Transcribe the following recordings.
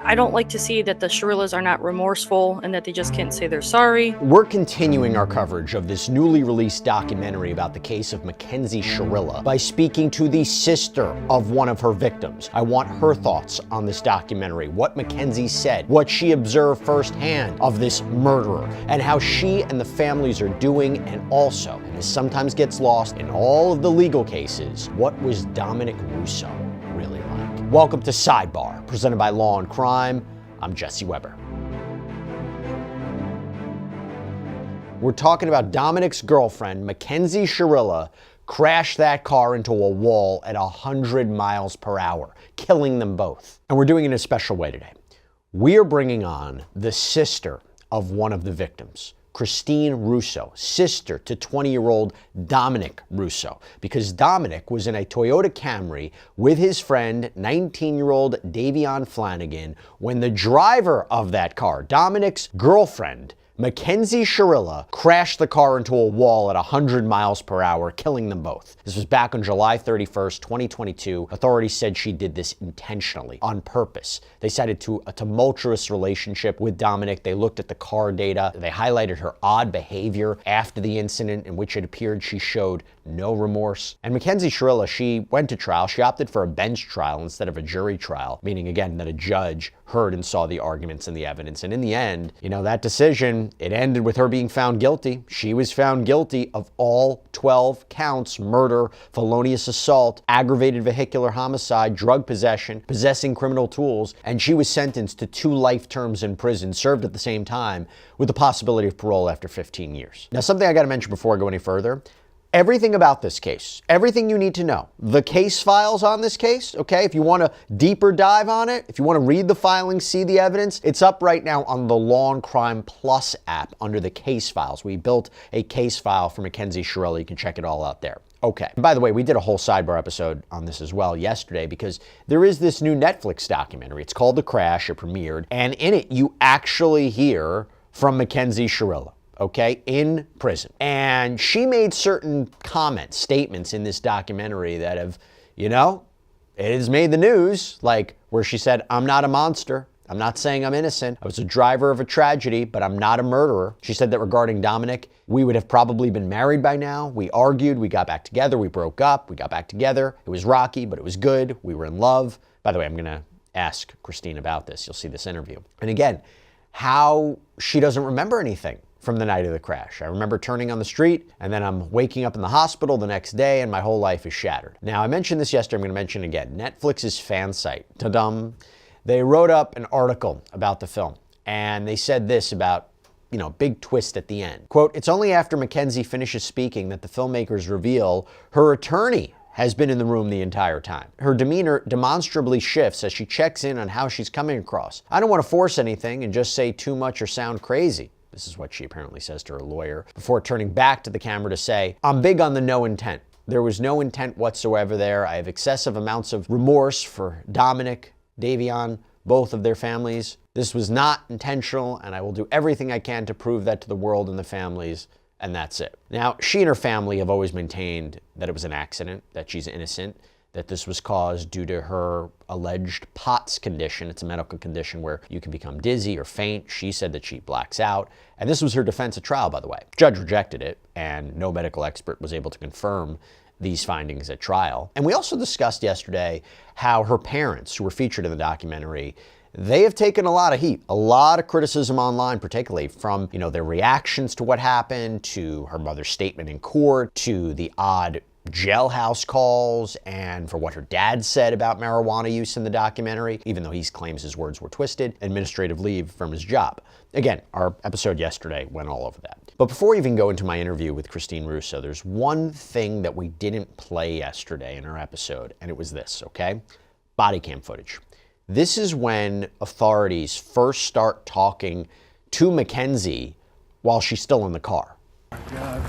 I don't like to see that the Shirillas are not remorseful and that they just can't say they're sorry. We're continuing our coverage of this newly released documentary about the case of Mackenzie Shirilla by speaking to the sister of one of her victims. I want her thoughts on this documentary, what Mackenzie said, what she observed firsthand of this murderer, and how she and the families are doing, and also, and this sometimes gets lost in all of the legal cases, what was Dominic Russo really like? Welcome to Sidebar, presented by Law&Crime. I'm Jesse Weber. We're talking about Dominic's girlfriend, Mackenzie Shirilla, crashed that car into a wall at 100 miles per hour, killing them both. And we're doing it in a special way today. We are bringing on the sister of one of the victims, Christine Russo, sister to 20-year-old Dominic Russo, because Dominic was in a Toyota Camry with his friend, 19-year-old Davion Flanagan, when the driver of that car, Dominic's girlfriend, Mackenzie Shirilla, crashed the car into a wall at 100 miles per hour, killing them both. This was back on July 31st, 2022. Authorities said she did this intentionally, on purpose. They cited a tumultuous relationship with Dominic. They looked at the car data. They highlighted her odd behavior after the incident, in which it appeared she showed no remorse. And Mackenzie Shirilla, she went to trial. She opted for a bench trial instead of a jury trial, meaning again that a judge heard and saw the arguments and the evidence. And in the end, that decision, it ended with her being found guilty. She was found guilty of all 12 counts: murder, felonious assault, aggravated vehicular homicide, drug possession, possessing criminal tools, and she was sentenced to 2 life terms in prison, served at the same time, with the possibility of parole after 15 years. Now, something I gotta mention before I go any further: everything about this case, everything you need to know, the case files on this case, okay? If you want a deeper dive on it, if you want to read the filings, see the evidence, it's up right now on the Law&Crime Plus app under the case files. We built a case file for Mackenzie Shirilla. You can check it all out there. Okay. And by the way, we did a whole Sidebar episode on this as well yesterday, because there is this new Netflix documentary. It's called The Crash. It premiered. And in it, you actually hear from Mackenzie Shirilla, okay, in prison. And she made certain comments, statements in this documentary that have, it has made the news, like where she said, "I'm not a monster. I'm not saying I'm innocent. I was a driver of a tragedy, but I'm not a murderer." She said that regarding Dominic, we would have probably been married by now. We argued, we got back together, we broke up, we got back together. It was rocky, but it was good. We were in love. By the way, I'm gonna ask Christine about this. You'll see this interview. And again, how she doesn't remember anything from the night of the crash. I remember turning on the street, and then I'm waking up in the hospital the next day, and my whole life is shattered. Now, I mentioned this yesterday, I'm gonna mention it again. Netflix's fan site, ta-dum, they wrote up an article about the film, and they said this about, big twist at the end. Quote, "It's only after Mackenzie finishes speaking that the filmmakers reveal her attorney has been in the room the entire time. Her demeanor demonstrably shifts as she checks in on how she's coming across. I don't want to force anything and just say too much or sound crazy." This is what she apparently says to her lawyer, before turning back to the camera to say, "I'm big on the no intent. There was no intent whatsoever there. I have excessive amounts of remorse for Dominic, Davion, both of their families. This was not intentional, and I will do everything I can to prove that to the world and the families, and that's it." Now, she and her family have always maintained that it was an accident, that she's innocent, that this was caused due to her alleged POTS condition. It's a medical condition where you can become dizzy or faint. She said that she blacks out. And this was her defense at trial, by the way. The judge rejected it, and no medical expert was able to confirm these findings at trial. And we also discussed yesterday how her parents, who were featured in the documentary, they have taken a lot of heat, a lot of criticism online, particularly from, their reactions to what happened, to her mother's statement in court, to the odd jailhouse calls, and for what her dad said about marijuana use in the documentary, even though he claims his words were twisted, administrative leave from his job. Again, our episode yesterday went all over that. But before we even go into my interview with Christine Russo, there's one thing that we didn't play yesterday in our episode, and it was this, okay? Body cam footage. This is when authorities first start talking to Mackenzie while she's still in the car. Oh my God.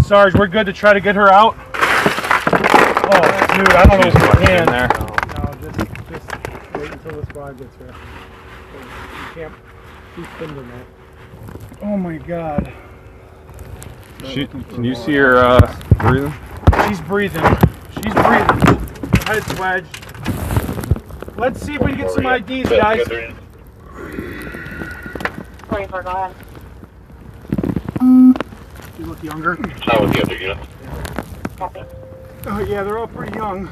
Sarge, we're good to try to get her out? Oh, dude, I don't know if we can. There. No, just wait until the squad gets here. You can't keep spinning that. Oh my God. Can you see her breathing? She's breathing. She's breathing. Head's wedged. Let's see if we can get some IDs, guys. 24, go ahead. You look younger. How was the other unit? Copy. Oh yeah, they're all pretty young.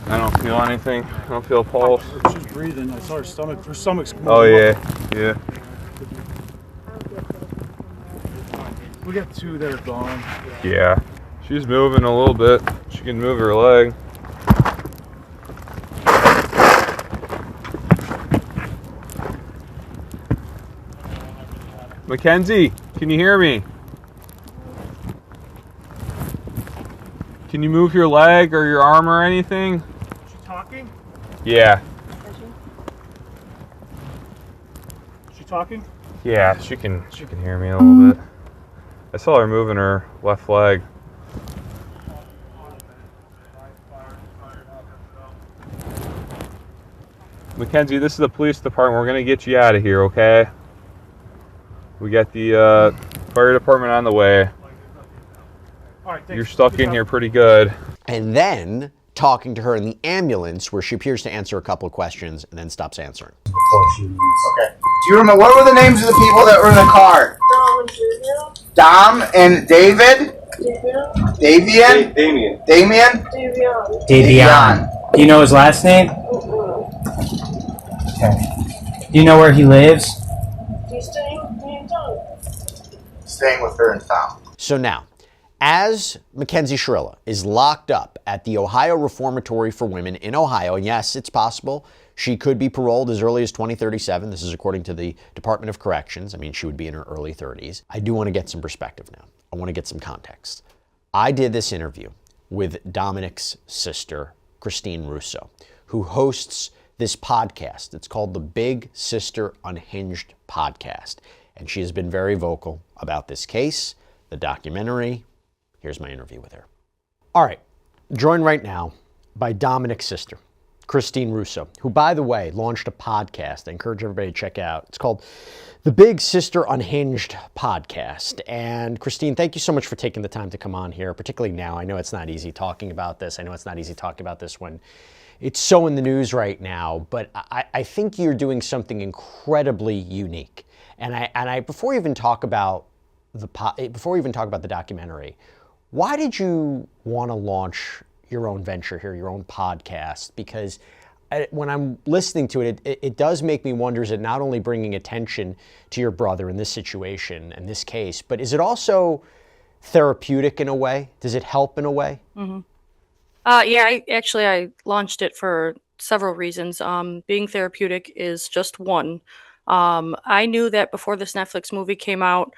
I don't feel anything. I don't feel a pulse. She's breathing. I saw her stomach. Her stomach's moving. Oh yeah, yeah. We got two that are gone. Yeah. She's moving a little bit. She can move her leg. Mackenzie, can you hear me? Can you move your leg or your arm or anything? Is she talking? Yeah. Is she talking? Yeah, she can hear me a little bit. I saw her moving her left leg. Mackenzie, this is the police department. We're gonna get you out of here, okay? We got the fire department on the way. All right, thanks. You're stuck in here pretty good. And then talking to her in the ambulance, where she appears to answer a couple of questions and then stops answering. Okay. Do you remember, what were the names of the people that were in the car? Dom and David? Davion? Damien? Davion. Do you know his last name? Okay. Do you know where he lives? Staying with her in town. So now, as Mackenzie Shirilla is locked up at the Ohio Reformatory for Women in Ohio, and yes, it's possible she could be paroled as early as 2037. This is according to the Department of Corrections. I mean, she would be in her early 30s. I do want to get some perspective now. I want to get some context. I did this interview with Dominic's sister, Christine Russo, who hosts this podcast. It's called the Big Sister Unhinged podcast. And she has been very vocal about this case, the documentary. Here's my interview with her. All right, joined right now by Dominic's sister, Christine Russo, who, by the way, launched a podcast I encourage everybody to check out. It's called the Big Sister Unhinged podcast. And Christine, thank you so much for taking the time to come on here, particularly now. I know it's not easy talking about this. I know it's not easy talking about this when it's so in the news right now, but I think you're doing something incredibly unique. And I before we even talk about the documentary, why did you want to launch your own venture here, your own podcast? Because when I'm listening to it, it does make me wonder, is it not only bringing attention to your brother in this situation and this case, but is it also therapeutic in a way? Does it help in a way? Mm-hmm. Yeah, I launched it for several reasons. Being therapeutic is just one. I knew that before this Netflix movie came out,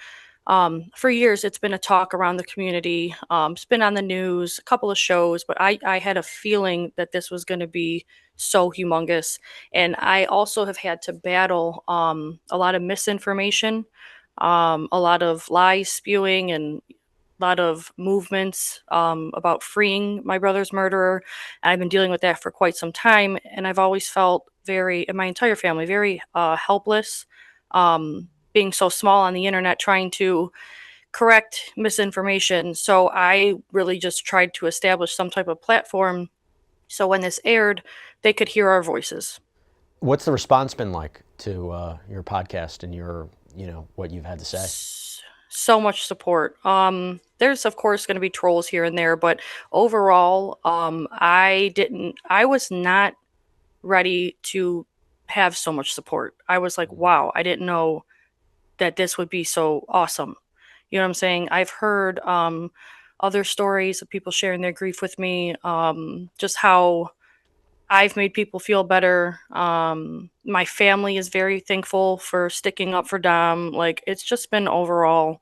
for years it's been a talk around the community. It's been on the news, a couple of shows, but I had a feeling that this was going to be so humongous. And I also have had to battle a lot of misinformation, a lot of lies spewing, and a lot of movements about freeing my brother's murderer. And I've been dealing with that for quite some time. And I've always felt and my entire family, very helpless, being so small on the internet, trying to correct misinformation. So I really just tried to establish some type of platform so when this aired, they could hear our voices. What's the response been like to your podcast and what you've had to say? So much support. There's of course going to be trolls here and there, but overall, I was not ready to have so much support. I was like, wow, I didn't know that this would be so awesome. You know what I'm saying? I've heard other stories of people sharing their grief with me, just how I've made people feel better. My family is very thankful for sticking up for Dom. Like, it's just been overall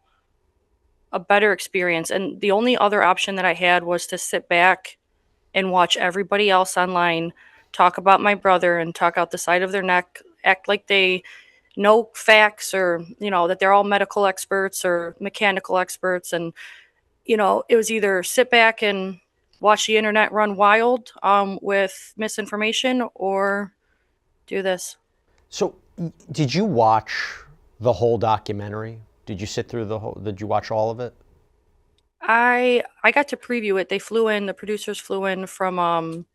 a better experience. And the only other option that I had was to sit back and watch everybody else online talk about my brother and talk out the side of their neck, act like they know facts, or, that they're all medical experts or mechanical experts. And, it was either sit back and watch the internet run wild with misinformation, or do this. So did you watch the whole documentary? Did you sit through did you watch all of it? I got to preview it. The producers flew in from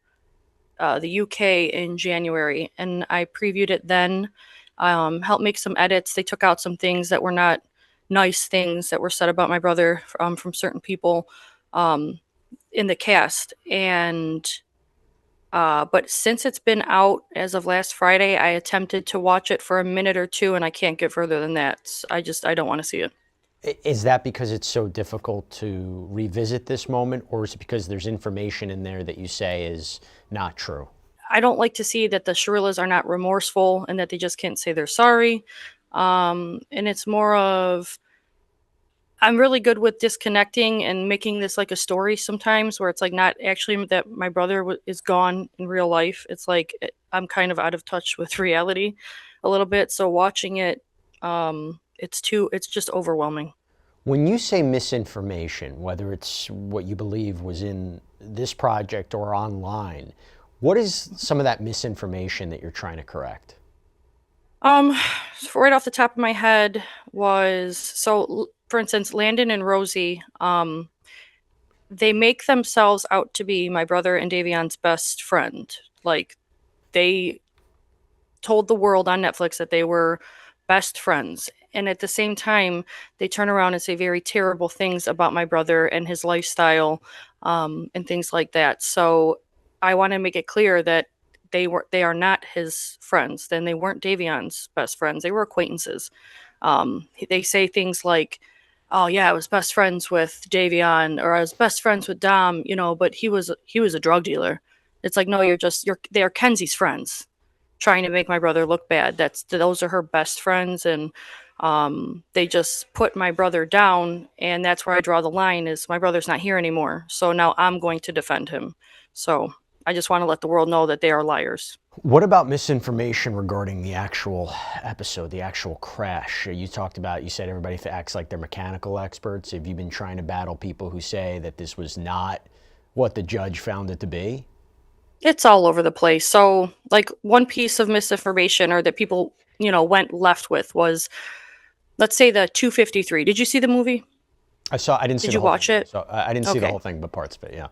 the UK in January, and I previewed it then. Helped make some edits. They took out some things that were not nice things that were said about my brother from certain people um, in the cast. And but since it's been out as of last Friday, I attempted to watch it for a minute or two, and I can't get further than that. I don't want to see it. Is that because it's so difficult to revisit this moment, or is it because there's information in there that you say is not true? I don't like to see that the Shirillas are not remorseful and that they just can't say they're sorry. And it's more of I'm really good with disconnecting and making this like a story sometimes where it's like not actually that my brother is gone in real life. It's like I'm kind of out of touch with reality a little bit. So watching it, it's just overwhelming. When you say misinformation, whether it's what you believe was in this project or online, what is some of that misinformation that you're trying to correct? Um, right off the top of my head was for instance, Landon and Rosie, they make themselves out to be my brother and Davion's best friend. Like they told the world on Netflix that they were best friends. And at the same time, they turn around and say very terrible things about my brother and his lifestyle, and things like that. So I want to make it clear that they are not his friends. Then they weren't Davion's best friends. They were acquaintances. They say things like, "Oh yeah, I was best friends with Davion, or I was best friends with Dom," but he was a drug dealer. It's like, no, they are Kenzie's friends trying to make my brother look bad. Those are her best friends, and they just put my brother down, and that's where I draw the line. Is my brother's not here anymore, so now I'm going to defend him. So I just want to let the world know that they are liars. What about misinformation regarding the actual episode, the actual crash? You said everybody acts like they're mechanical experts. Have you been trying to battle people who say that this was not what the judge found it to be? It's all over the place. So, like, one piece of misinformation or that people, went left with was, let's say the 253. Did you see the movie? I didn't see Did the you whole watch thing. it? So I didn't see the Okay. whole thing, but parts of it, yeah.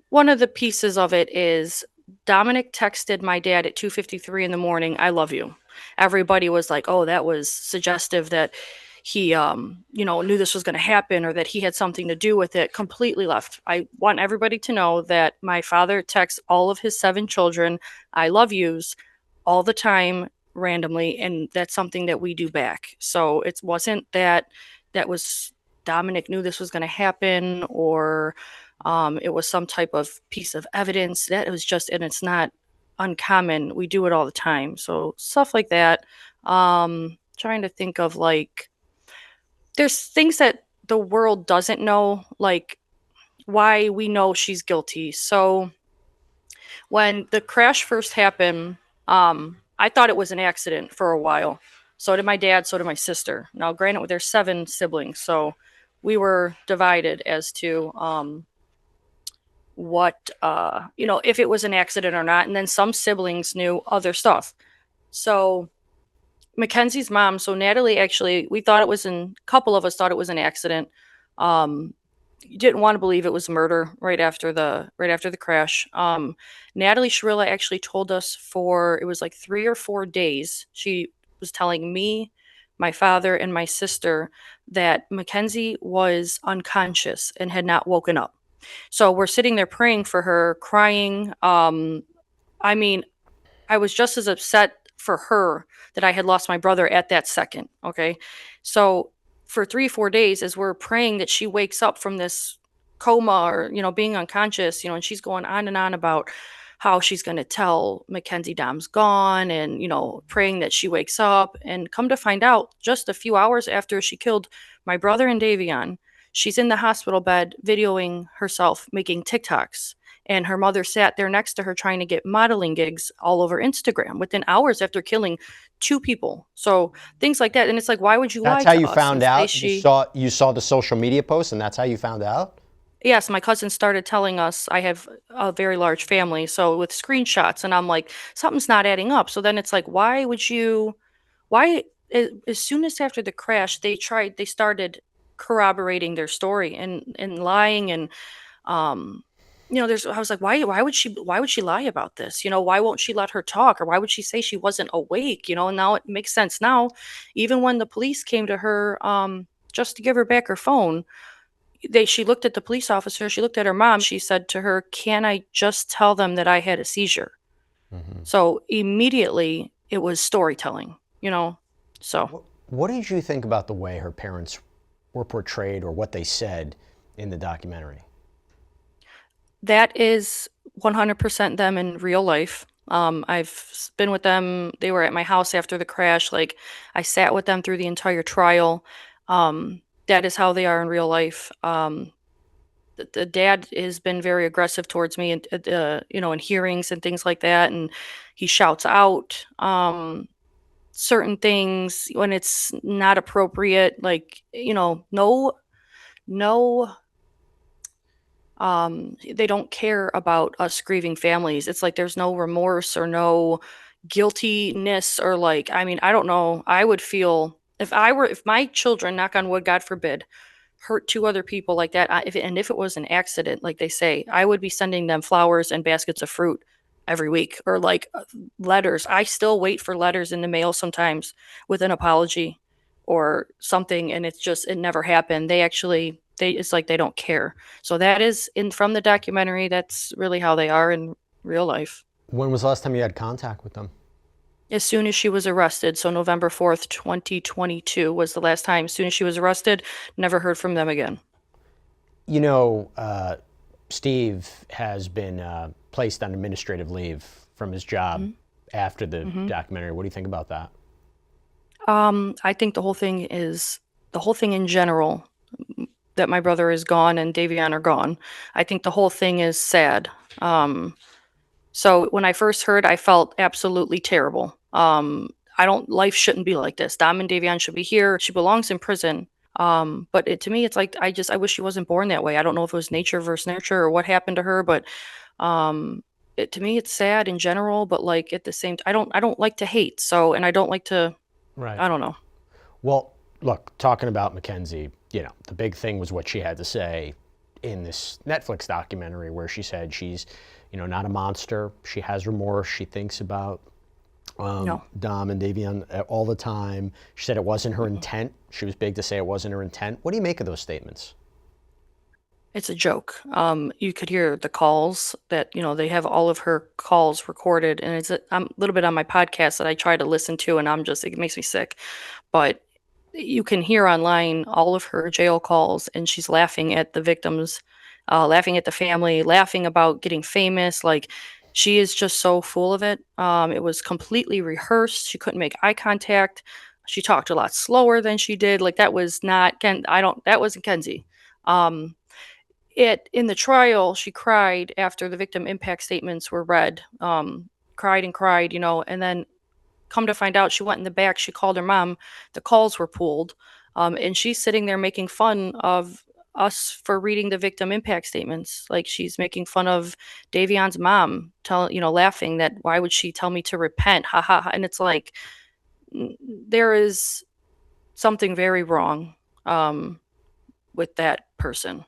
One of the pieces of it is Dominic texted my dad at 2:53 in the morning, "I love you." Everybody was like, "Oh, that was suggestive that he knew this was going to happen or that he had something to do with it." Completely left. I want everybody to know that my father texts all of his 7 children, "I love yous," all the time randomly, and that's something that we do back. So it wasn't that was Dominic knew this was going to happen, or it was some type of piece of evidence. That it was just, and it's not uncommon. We do it all the time. So stuff like that. Trying to think of like, there's things that the world doesn't know, like why we know she's guilty. So when the crash first happened, I thought it was an accident for a while. So did my dad, so did my sister. Now, granted, there's 7 siblings, so we were divided as to what if it was an accident or not. And then some siblings knew other stuff. So Mackenzie's mom, so Natalie, actually, a couple of us thought it was an accident. Didn't want to believe it was murder right after the crash. Natalie Shirilla actually told us for it was like 3 or 4 days. She was telling me, my father, and my sister that Mackenzie was unconscious and had not woken up. So we're sitting there praying for her, crying. I mean, I was just as upset for her that I had lost my brother at that second. Okay. So for 3, 4 days, as we're praying that she wakes up from this coma or, being unconscious, and she's going on and on about how she's going to tell Mackenzie Dom's gone and, praying that she wakes up. And come to find out, just a few hours after she killed my brother and Davion, she's in the hospital bed videoing herself making TikToks. And her mother sat there next to her trying to get modeling gigs all over Instagram within hours after killing 2 people. So things like that. And it's like, why would you lie That's how to you us found and say out? You saw the social media post, and that's how you found out? Yes, my cousin started telling us. I have a very large family, so with screenshots, and I'm like, something's not adding up. So then it's like, why as soon as after the crash, they started corroborating their story and lying. And I was like, why would she lie about this? Why won't she let her talk, or why would she say she wasn't awake? And now it makes sense now. Even when the police came to her just to give her back her phone, she looked at the police officer, she looked at her mom, she said to her, "Can I just tell them that I had a seizure?" So immediately it was storytelling. So What did you think about the way her parents were portrayed, or what they said in the documentary? that is 100% them in real life. I've been with them. They were at my house after the crash. Like, I sat with them through the entire trial. That is how they are in real life. The dad has been very aggressive towards me, and in hearings and things like that, and he shouts out certain things when it's not appropriate. Like, no, they don't care about us grieving families. It's like there's no remorse or no guiltiness, or like, I mean, I don't know. I would feel if my children, knock on wood, God forbid, hurt two other people like that, if it was an accident, like they say, I would be sending them flowers and baskets of fruit every week, or like letters. I still wait for letters in the mail sometimes with an apology or something, and it never happened. It's like they don't care. So that is in from the documentary. That's really how they are in real life. When was the last time you had contact with them? As soon as she was arrested, so November 4th, 2022 was the last time. As soon as she was arrested, never heard from them again. Steve has been placed on administrative leave from his job after the documentary. What do you think about that? I think the whole thing in general, that my brother is gone and Davion are gone. I think the whole thing is sad. So when I first heard, I felt absolutely terrible. Life shouldn't be like this. Dom and Davion should be here. She belongs in prison. But to me, it's like, I wish she wasn't born that way. I don't know if it was nature versus nurture or what happened to her, but to me, it's sad in general. But like at the same time, I don't like to hate. So, and I don't like to. Right. I don't know. Well, look, talking about Mackenzie, the big thing was what she had to say in this Netflix documentary, where she said she's, not a monster. She has remorse. She thinks about No. Dom and Davion all the time. She said it wasn't her intent. She was big to say it wasn't her intent. What do you make of those statements? It's a joke. You could hear the calls that, they have all of her calls recorded, and I'm a little bit on my podcast that I try to listen to, and it makes me sick. But you can hear online all of her jail calls, and she's laughing at the victims, laughing at the family, laughing about getting famous. Like, she is just so full of it. It was completely rehearsed. She couldn't make eye contact. She talked a lot slower than she did. Like, that was not Ken. That wasn't Kenzie. In the trial, she cried after the victim impact statements were read. Cried and cried, and then come to find out, she went in the back. She called her mom. The calls were pulled, and she's sitting there making fun of us for reading the victim impact statements. Like, she's making fun of Davion's mom, laughing that why would she tell me to repent? Ha ha ha. And it's like, there is something very wrong with that person.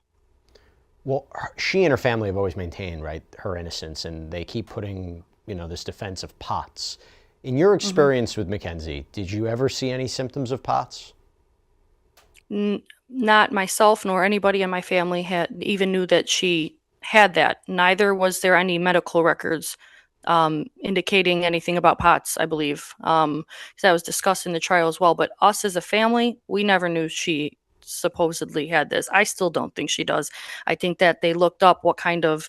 Well, she and her family have always maintained, right, her innocence, and they keep putting, this defense of POTS. In your experience with Mackenzie, did you ever see any symptoms of POTS? Not myself, nor anybody in my family even knew that she had that. Neither was there any medical records indicating anything about POTS, I believe. Because that was discussed in the trial as well. But us as a family, we never knew she supposedly had this. I still don't think she does. I think that they looked up what kind of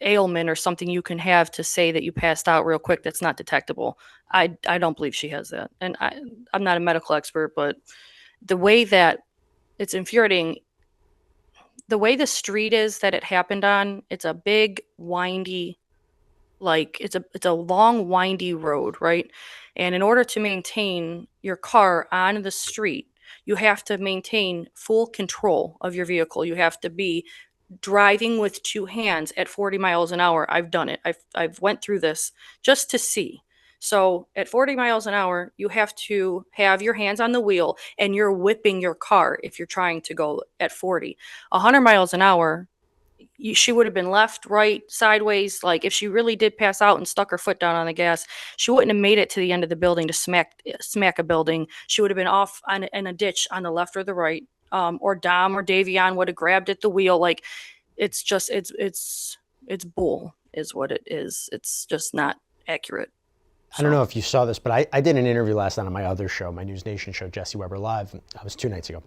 ailment or something you can have to say that you passed out real quick that's not detectable. I don't believe she has that. And I'm not a medical expert, but the way that it's infuriating, the way the street is that it happened on, it's a big, windy, like it's a long, windy road, right? And in order to maintain your car on the street, you have to maintain full control of your vehicle. You have to be driving with two hands at 40 miles an hour. I've done it. I've went through this just to see. So at 40 miles an hour, you have to have your hands on the wheel and you're whipping your car if you're trying to go at 40. 100 miles an hour, she would have been left, right, sideways. Like if she really did pass out and stuck her foot down on the gas, she wouldn't have made it to the end of the building to smack a building. She would have been off in a ditch on the left or the right. Or Dom or Davion would have grabbed at the wheel. Like it's just it's bull is what it is. It's just not accurate. I don't know if you saw this, but I did an interview last night on my other show, my News Nation show, Jesse Weber Live. That was 2 nights ago.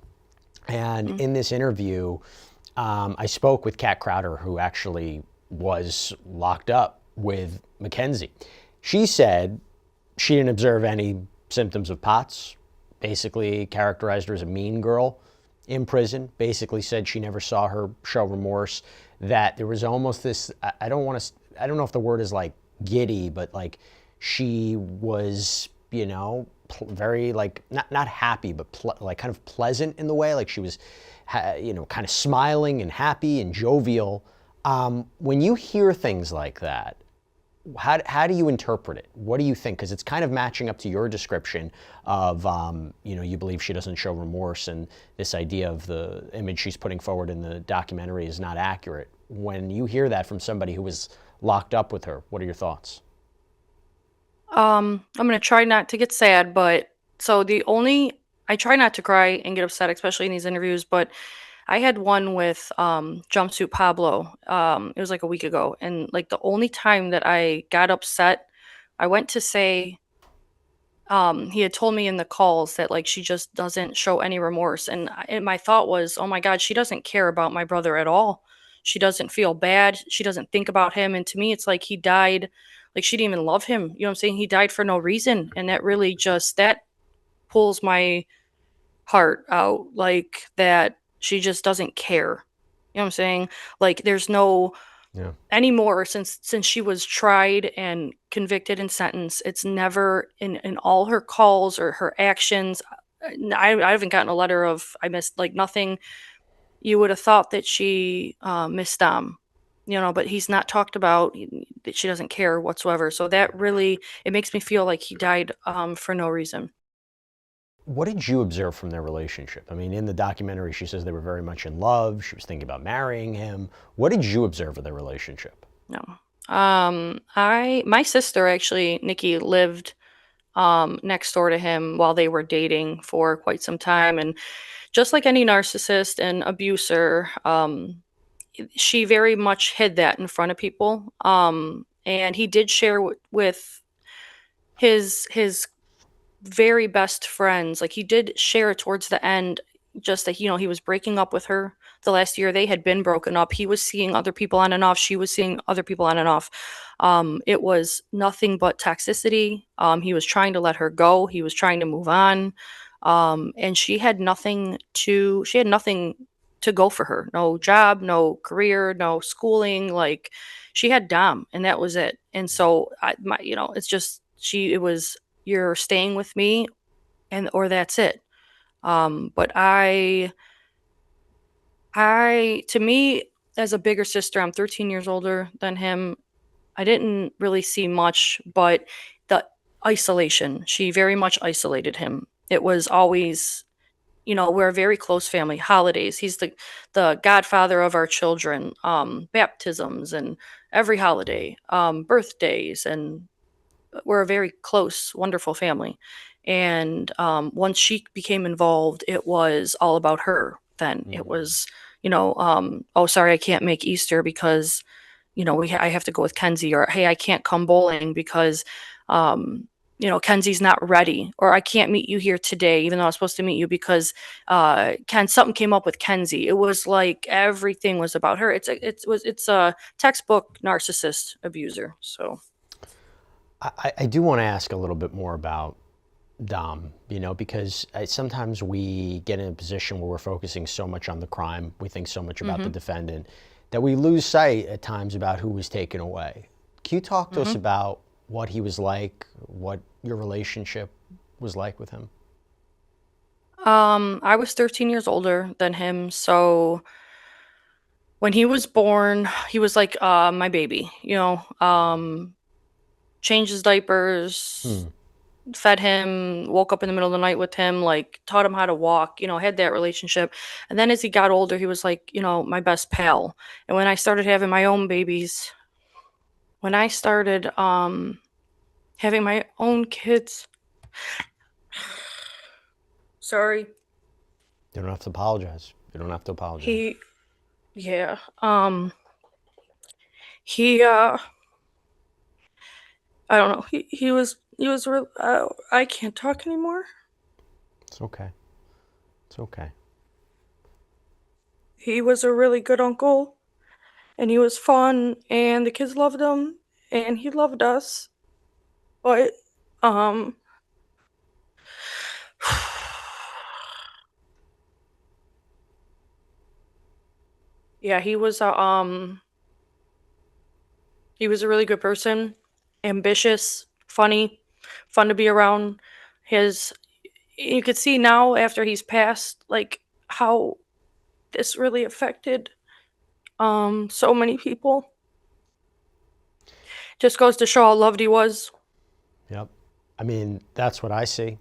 And in this interview, I spoke with Kat Crowder, who actually was locked up with Mackenzie. She said she didn't observe any symptoms of POTS, basically characterized her as a mean girl in prison, basically said she never saw her show remorse, that there was almost this, I don't know if the word is like giddy, but like she was, you know, very like, not happy, but like kind of pleasant in the way, like she was, you know, kind of smiling and happy and jovial. When you hear things like that, how do you interpret it? What do you think? Because it's kind of matching up to your description of, you know, you believe she doesn't show remorse, and this idea of the image she's putting forward in the documentary is not accurate. When you hear that from somebody who was locked up with her, what are your thoughts? I'm gonna try not to get sad, but so I try not to cry and get upset, especially in these interviews, but I had one with Jumpsuit Pablo. It was like a week ago, and like the only time that I got upset, I went to say he had told me in the calls that like she just doesn't show any remorse, and my thought was, oh my God, she doesn't care about my brother at all. She doesn't feel bad. She doesn't think about him, and to me, it's like he died. Like she didn't even love him. You know what I'm saying? He died for no reason, and that really just that pulls my heart out. Like that she just doesn't care. You know what I'm saying? Like there's no Yeah. anymore since she was tried and convicted and sentenced. It's never in all her calls or her actions. I haven't gotten a letter of I missed like nothing. You would have thought that she missed you know, but he's not talked about that she doesn't care whatsoever. So that really it makes me feel like he died for no reason. What did you observe from their relationship? I mean, in the documentary, she says they were very much in love. She was thinking about marrying him. What did you observe of their relationship? No. My sister actually, Nikki, lived next door to him while they were dating for quite some time. And just like any narcissist and abuser, she very much hid that in front of people. And he did share with his very best friends. Like he did share towards the end, just that you know he was breaking up with her. The last year they had been broken up. He was seeing other people on and off. She was seeing other people on and off. It was nothing but toxicity. He was trying to let her go. He was trying to move on. And she had nothing to go for her. No job, no career, no schooling. Like she had Dom, and that was it. And so you know, it's just it was you're staying with me, and or that's it. But to me, as a bigger sister, I'm 13 years older than him. I didn't really see much, but the isolation, she very much isolated him. It was always, you know, we're a very close family. Holidays, he's the godfather of our children, baptisms and every holiday, birthdays, and we're a very close, wonderful family. And once she became involved, it was all about her. Then it was, you know, oh, sorry, I can't make Easter because, you know, I have to go with Kenzie, or hey, I can't come bowling because, you know, Kenzie's not ready, or I can't meet you here today, even though I was supposed to meet you because something came up with Kenzie. It was like everything was about her. It's a textbook narcissist abuser. So. I do want to ask a little bit more about Dom, you know, because sometimes we get in a position where we're focusing so much on the crime, we think so much about the defendant, that we lose sight at times about who was taken away. Can you talk to us about what he was like, what your relationship was like with him? I was 13 years older than him, so when he was born, he was like my baby, you know. changed his diapers, fed him, woke up in the middle of the night with him, like taught him how to walk, had that relationship. And then as he got older, he was like, my best pal. And when I started having my own babies, when I started having my own kids, sorry, You don't have to apologize. You don't have to apologize. he I don't know, he was real. I can't talk anymore. It's okay. It's okay. He was a really good uncle, and he was fun, and the kids loved him, and he loved us. But yeah, he was a really good person, ambitious, funny, fun to be around. His You could see now after he's passed, like how this really affected so many people. Just goes to show how loved he was. Yep. I mean, that's what I see.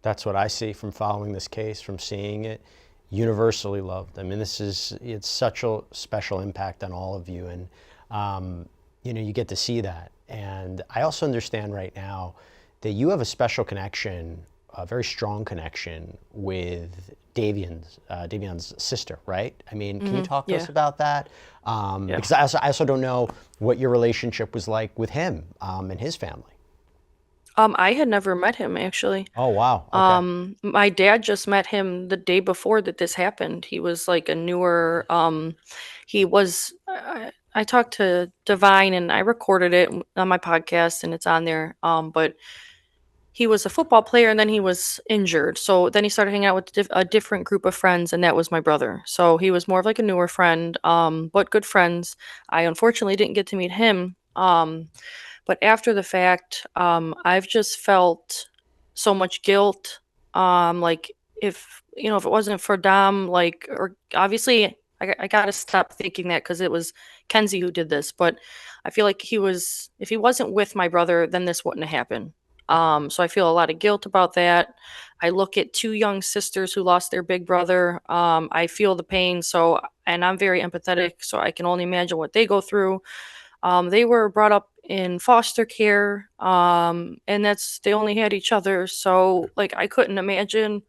That's what I see from following this case, from seeing it. Universally loved. I mean, it's such a special impact on all of you. And, you get to see that. And I also understand right now that you have a special connection, a very strong connection with Davion's sister, right? I mean, can you talk to us about that? Because I also don't know what your relationship was like with him and his family. I had never met him, actually. Oh, wow. Okay. My dad just met him the day before that this happened. He was like a newer, I talked to Divine and I recorded it on my podcast and it's on there. But he was a football player and then he was injured. So then he started hanging out with a different group of friends, and that was my brother. So he was more of like a newer friend, but good friends. I unfortunately didn't get to meet him. But after the fact, I've just felt so much guilt. Like if it wasn't for Dom, like, or obviously I gotta stop thinking that because it was Kenzie who did this. But I feel like if he wasn't with my brother, then this wouldn't have happened. So I feel a lot of guilt about that. I look at two young sisters who lost their big brother. I feel the pain. And I'm very empathetic, so I can only imagine what they go through. They were brought up in foster care, and they only had each other. So like I couldn't imagine,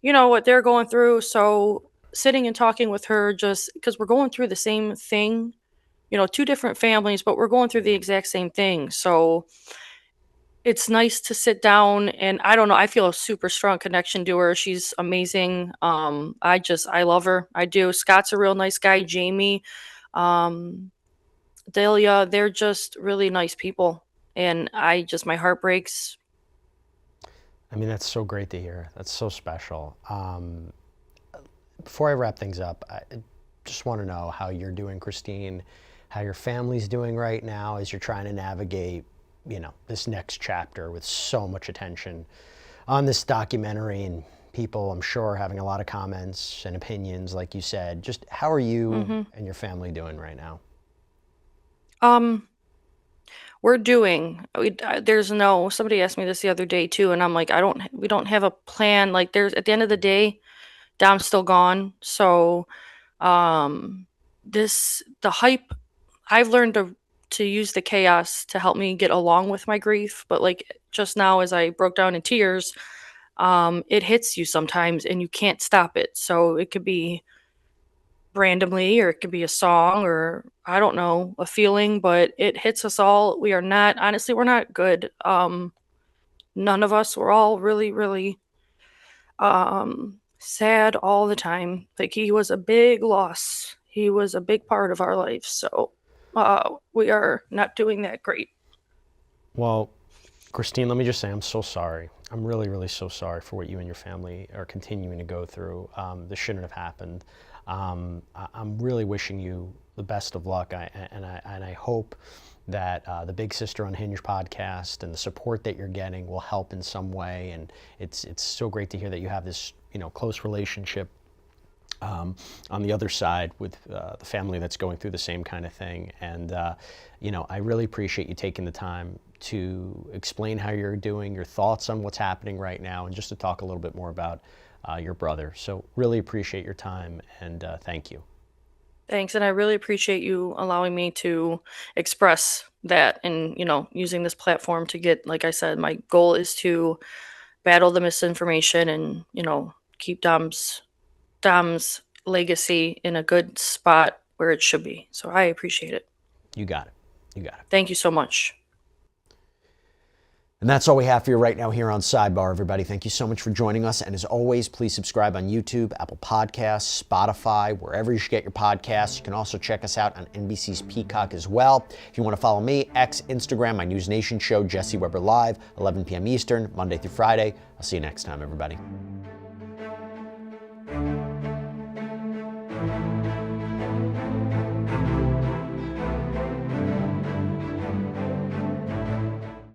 what they're going through. So sitting and talking with her, just because we're going through the same thing, two different families, but we're going through the exact same thing. So it's nice to sit down, and I don't know, I feel a super strong connection to her. She's amazing. I love her. I do. Scott's a real nice guy. Jamie, Delia, they're just really nice people. And my heart breaks. I mean, that's so great to hear. That's so special. Before I wrap things up, I just want to know how you're doing, Christine, how your family's doing right now as you're trying to navigate, this next chapter with so much attention on this documentary, and people, I'm sure, having a lot of comments and opinions, like you said. Just how are you and your family doing right now? Somebody asked me this the other day too, and I'm like, we don't have a plan. Like at the end of the day, Dom's still gone. So, the hype, I've learned to use the chaos to help me get along with my grief. But like just now, as I broke down in tears, it hits you sometimes and you can't stop it. So it could be randomly, or it could be a song, or I don't know, a feeling, but it hits us all. We're not good. None of us, we're all really, really sad all the time. Like he was a big loss. He was a big part of our life. So we are not doing that great. Well, Christine, let me just say I'm so sorry. I'm really, really so sorry for what you and your family are continuing to go through. This shouldn't have happened. I'm really wishing you the best of luck, and I hope that the Big Sister Unhinged podcast and the support that you're getting will help in some way. And it's so great to hear that you have this close relationship on the other side with the family that's going through the same kind of thing. And, you know, I really appreciate you taking the time to explain how you're doing, your thoughts on what's happening right now, and just to talk a little bit more about your brother. So really appreciate your time, and thank you. Thanks, and I really appreciate you allowing me to express that and, you know, using this platform to get, like I said, my goal is to battle the misinformation and, you know, keep Dom's legacy in a good spot where it should be. So I appreciate it. You got it. You got it. Thank you so much. And that's all we have for you right now here on Sidebar, everybody. Thank you so much for joining us. And as always, please subscribe on YouTube, Apple Podcasts, Spotify, wherever you should get your podcasts. You can also check us out on NBC's Peacock as well. If you want to follow me, X, Instagram, my News Nation show, Jesse Weber Live, 11 p.m. Eastern, Monday through Friday. I'll see you next time, everybody.